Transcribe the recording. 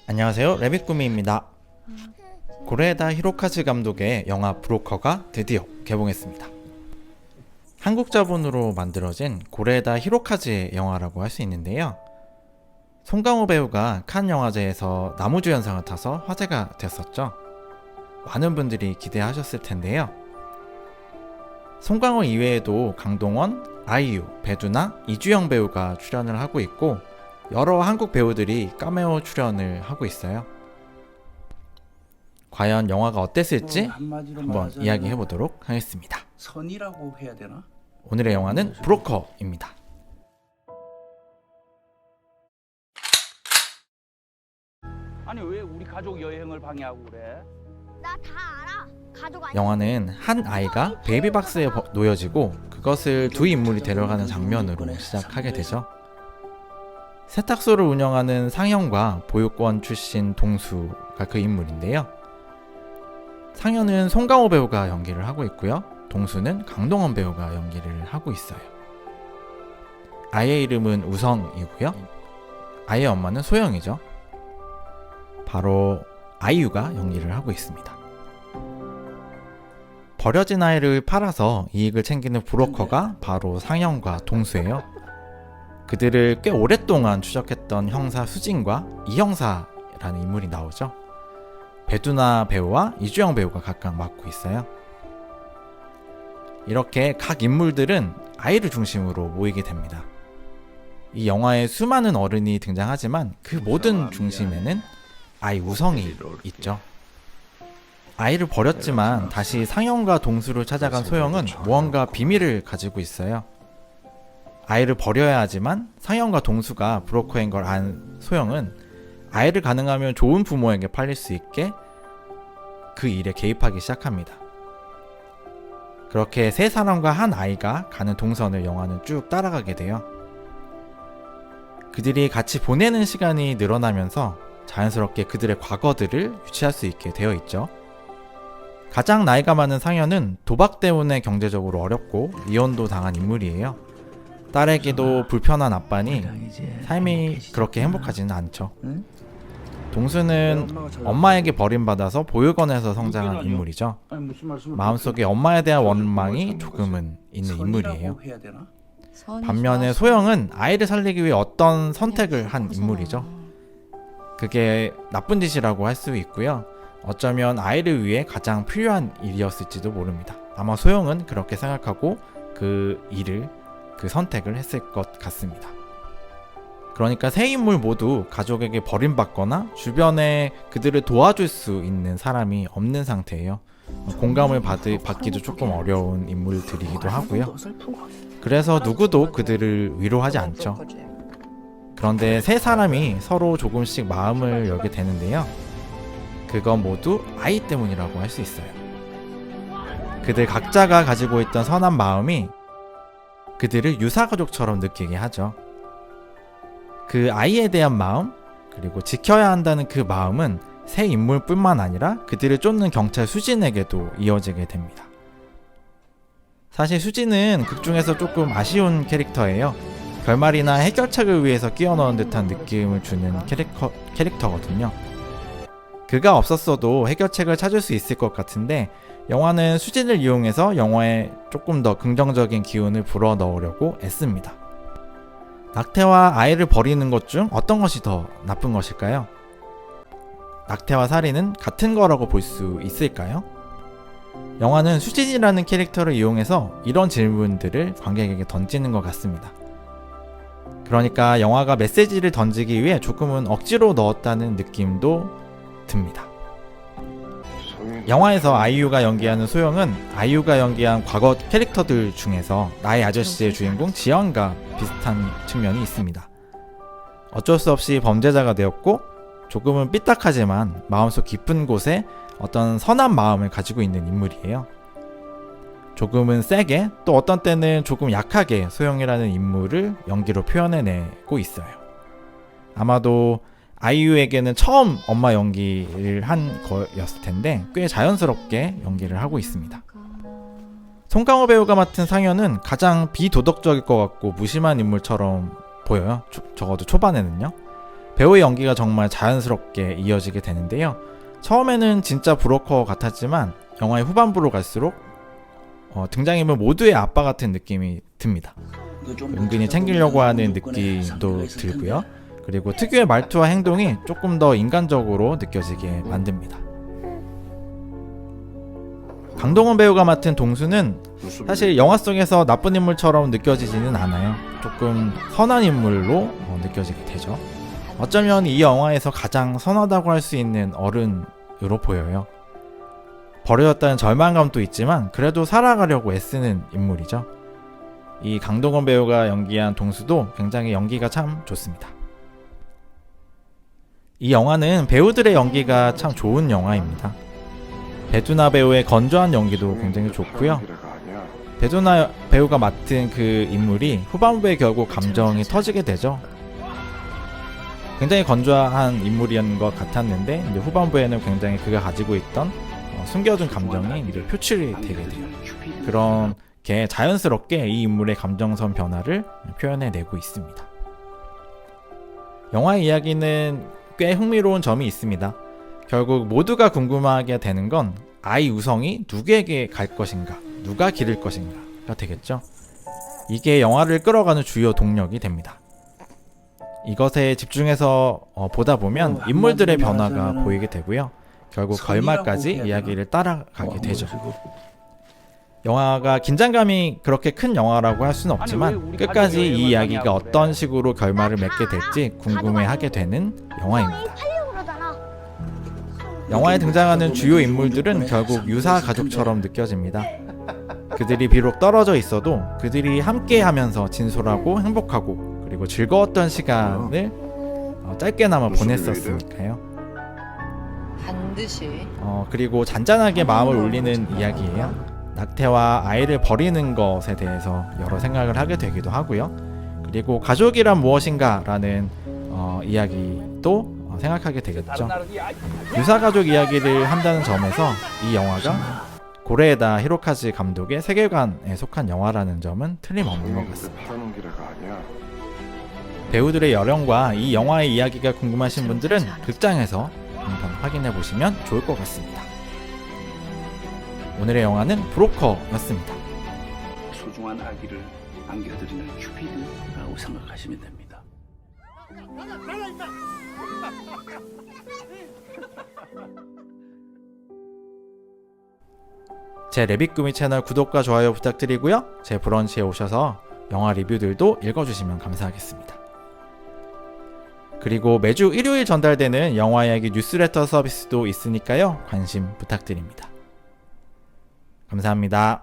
안녕하세요, 레빗꾸미입니다. 고레에다 히로카즈 감독의 영화 브로커가 드디어 개봉했습니다. 한국 자본으로 만들어진 고레에다 히로카즈의 영화라고 할 수 있는데요. 송강호 배우가 칸 영화제에서 나무주연상을 타서 화제가 됐었죠. 많은 분들이 기대하셨을 텐데요. 송강호 이외에도 강동원, 아이유, 배두나, 이주영 배우가 출연을 하고 있고 여러 한국 배우들이 카메오 출연을 하고 있어요. 과연 영화가 어땠을지 한번 이야기해 보도록 하겠습니다. 선이라고 해야 되나? 오늘의 영화는 브로커입니다. 아니 왜 우리 가족 여행을 방해하고 그래? 나 다 알아. 가족 아니. 영화는 한 아이가 베이비박스에 놓여지고 그것을 두 인물이 데려가는 장면으로 시작하게 되죠. 세탁소를 운영하는 상현과 보육원 출신 동수가 그 인물인데요. 상현은 송강호 배우가 연기를 하고 있고요. 동수는 강동원 배우가 연기를 하고 있어요. 아이의 이름은 우성이고요. 아이의 엄마는 소영이죠. 바로 아이유가 연기를 하고 있습니다. 버려진 아이를 팔아서 이익을 챙기는 브로커가 바로 상현과 동수예요. 그들을 꽤 오랫동안 추적했던 형사 수진과 이형사라는 인물이 나오죠. 배두나 배우와 이주영 배우가 각각 맡고 있어요. 이렇게 각 인물들은 아이를 중심으로 모이게 됩니다. 이 영화에 수많은 어른이 등장하지만 그 모든 중심에는 아이 우성이 있죠. 아이를 버렸지만 다시 상현과 동수를 찾아간 소영은 무언가 비밀을 가지고 있어요. 아이를 버려야 하지만 상현과 동수가 브로커인 걸 안 소영은 아이를 가능하면 좋은 부모에게 팔릴 수 있게 그 일에 개입하기 시작합니다. 그렇게 세 사람과 한 아이가 가는 동선을 영화는 쭉 따라가게 돼요. 그들이 같이 보내는 시간이 늘어나면서 자연스럽게 그들의 과거들을 유치할 수 있게 되어 있죠. 가장 나이가 많은 상현은 도박 때문에 경제적으로 어렵고 이혼도 당한 인물이에요. 딸에게도 불편한 아빠니 삶이 그렇게 행복하지는 않죠. 동수는 엄마에게 버림받아서 보육원에서 성장한 인물이죠. 마음속에 엄마에 대한 원망이 조금은 있는 인물이에요. 반면에 소영은 아이를 살리기 위해 어떤 선택을 한 인물이죠. 그게 나쁜 짓이라고 할 수 있고요. 어쩌면 아이를 위해 가장 필요한 일이었을지도 모릅니다. 아마 소영은 그렇게 생각하고 그 선택을 했을 것 같습니다. 그러니까 세 인물 모두 가족에게 버림받거나 주변에 그들을 도와줄 수 있는 사람이 없는 상태예요. 공감을 받기도 조금 어려운 인물들이기도 하고요. 그래서 누구도 그들을 위로하지 않죠. 그런데 세 사람이 서로 조금씩 마음을 열게 되는데요. 그건 모두 아이 때문이라고 할 수 있어요. 그들 각자가 가지고 있던 선한 마음이 그들을 유사가족처럼 느끼게 하죠. 그 아이에 대한 마음, 그리고 지켜야 한다는 그 마음은 세 인물뿐만 아니라 그들을 쫓는 경찰 수진에게도 이어지게 됩니다. 사실 수진은 극 중에서 조금 아쉬운 캐릭터예요. 결말이나 해결책을 위해서 끼워넣은 듯한 느낌을 주는 캐릭터거든요. 그가 없었어도 해결책을 찾을 수 있을 것 같은데 영화는 수진을 이용해서 영화에 조금 더 긍정적인 기운을 불어넣으려고 애씁니다. 낙태와 아이를 버리는 것 중 어떤 것이 더 나쁜 것일까요? 낙태와 살인은 같은 거라고 볼 수 있을까요? 영화는 수진이라는 캐릭터를 이용해서 이런 질문들을 관객에게 던지는 것 같습니다. 그러니까 영화가 메시지를 던지기 위해 조금은 억지로 넣었다는 느낌도 듭니다. 영화에서 아이유가 연기하는 소영은 아이유가 연기한 과거 캐릭터들 중에서 나의 아저씨의 주인공 지연과 비슷한 측면이 있습니다. 어쩔 수 없이 범죄자가 되었고 조금은 삐딱하지만 마음속 깊은 곳에 어떤 선한 마음을 가지고 있는 인물이에요. 조금은 세게 또 어떤 때는 조금 약하게 소영이라는 인물을 연기로 표현해내고 있어요. 아마도 아이유에게는 처음 엄마 연기를 한 거였을 텐데 꽤 자연스럽게 연기를 하고 있습니다. 송강호 배우가 맡은 상현은 가장 비도덕적일 것 같고 무심한 인물처럼 보여요. 적어도 초반에는요. 배우의 연기가 정말 자연스럽게 이어지게 되는데요. 처음에는 진짜 브로커 같았지만 영화의 후반부로 갈수록 등장인물 모두의 아빠 같은 느낌이 듭니다. 은근히 챙기려고 하는 느낌도 들고요. 그리고 특유의 말투와 행동이 조금 더 인간적으로 느껴지게 만듭니다. 강동원 배우가 맡은 동수는 사실 영화 속에서 나쁜 인물처럼 느껴지지는 않아요. 조금 선한 인물로 느껴지게 되죠. 어쩌면 이 영화에서 가장 선하다고 할 수 있는 어른으로 보여요. 버려졌다는 절망감도 있지만 그래도 살아가려고 애쓰는 인물이죠. 이 강동원 배우가 연기한 동수도 굉장히 연기가 참 좋습니다. 이 영화는 배우들의 연기가 참 좋은 영화입니다. 배두나 배우의 건조한 연기도 굉장히 좋고요. 배두나 배우가 맡은 그 인물이 후반부에 결국 감정이 터지게 되죠. 굉장히 건조한 인물이었는 것 같았는데 이제 후반부에는 굉장히 그가 가지고 있던 숨겨둔 감정이 이제 표출이 되게 돼요. 그렇게 자연스럽게 이 인물의 감정선 변화를 표현해내고 있습니다. 영화의 이야기는 꽤 흥미로운 점이 있습니다. 결국 모두가 궁금하게 되는 건 아이 우성이 누구에게 갈 것인가, 누가 기를 것인가가 되겠죠. 이게 영화를 끌어가는 주요 동력이 됩니다. 이것에 집중해서 보다 보면 인물들의 변화가 보이게 되고요. 결국 결말까지 이야기를 따라가게 되죠. 영화가 긴장감이 그렇게 큰 영화라고 할 수는 없지만 끝까지 이 이야기가 어떤 식으로 결말을 맺게 될지 궁금해하게 되는 영화입니다. 영화에 등장하는 주요 인물들은 결국 유사 가족처럼 느껴집니다. 그들이 비록 떨어져 있어도 그들이 함께 하면서 진솔하고 행복하고 그리고 즐거웠던 시간을 짧게나마 보냈었으니까요. 반드시 그리고 잔잔하게 마음을 울리는 이야기예요. 낙태와 아이를 버리는 것에 대해서 여러 생각을 하게 되기도 하고요. 그리고 가족이란 무엇인가라는 이야기도 생각하게 되겠죠. 유사가족 이야기를 한다는 점에서 이 영화가 고레에다 히로카즈 감독의 세계관에 속한 영화라는 점은 틀림없는 것 같습니다. 배우들의 열연과 이 영화의 이야기가 궁금하신 분들은 극장에서 한번 확인해 보시면 좋을 것 같습니다. 오늘의 영화는 브로커였습니다. 소중한 아기를 안겨드리는 큐피드라고 생각하시면 됩니다. 제 레빗구미 채널 구독과 좋아요 부탁드리고요. 제 브런치에 오셔서 영화 리뷰들도 읽어주시면 감사하겠습니다. 그리고 매주 일요일 전달되는 영화 이야기 뉴스레터 서비스도 있으니까요. 관심 부탁드립니다. 감사합니다.